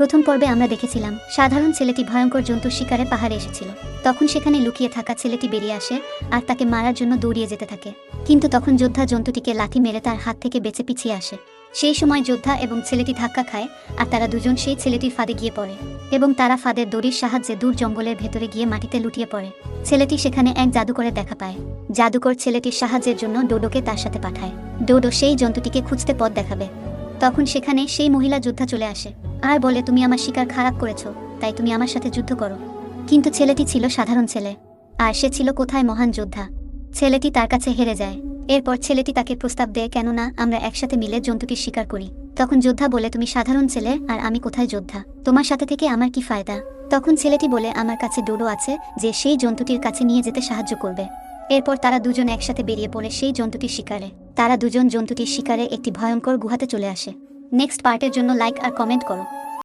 প্রথম পর্বে আমরা দেখেছিলাম সাধারণ ছেলেটি ভয়ঙ্কর জন্তুর শিকারে পাহাড়ে এসেছিল। তখন সেখানে লুকিয়ে থাকা ছেলেটি বেরিয়ে আসে আর তাকে মারার জন্য দৌড়িয়ে যেতে থাকে। কিন্তু তখন যোদ্ধা জন্তুটিকে লাথি মেরে তার হাত থেকে বেঁচে পিছিয়ে আসে। সেই সময় যোদ্ধা এবং ছেলেটি ধাক্কা খায় আর তারা দুজন সেই ছেলেটির ফাঁদে গিয়ে পড়ে এবং তারা ফাঁদের দড়ির সাহায্যে দূর জঙ্গলের ভেতরে গিয়ে মাটিতে লুটিয়ে পড়ে। ছেলেটি সেখানে এক জাদুকরের দেখা পায়। জাদুকর ছেলেটির সাহায্যের জন্য ডোডোকে তার সাথে পাঠায়। ডোডো সেই জন্তুটিকে খুঁজতে পথ দেখাবে। তখন সেখানে সেই মহিলা যোদ্ধা চলে আসে আর বলে, তুমি আমার শিকার খারাপ করেছো, তাই তুমি আমার সাথে যুদ্ধ করো। কিন্তু ছেলেটি ছিল সাধারণ ছেলে আর সে ছিল কোথায় মহান যোদ্ধা। ছেলেটি তার কাছে হেরে যায়। এরপর ছেলেটি তাকে প্রস্তাব দেয়, কেননা আমরা একসাথে মিলে জন্তুটির শিকার করি। তখন যোদ্ধা বলে, তুমি সাধারণ ছেলে আর আমি কোথায় যোদ্ধা, তোমার সাথে থেকে আমার কি ফায়দা। তখন ছেলেটি বলে, আমার কাছে ডোডো আছে যে সেই জন্তুটির কাছে নিয়ে যেতে সাহায্য করবে। এরপর তারা দুজন একসাথে বেরিয়ে পড়ে সেই জন্তুটির শিকারে। তারা দুজন জন্তুটির শিকারে একটি ভয়ঙ্কর গুহাতে চলে আসে। নেক্সট পার্টের জন্য লাইক আর কমেন্ট করো।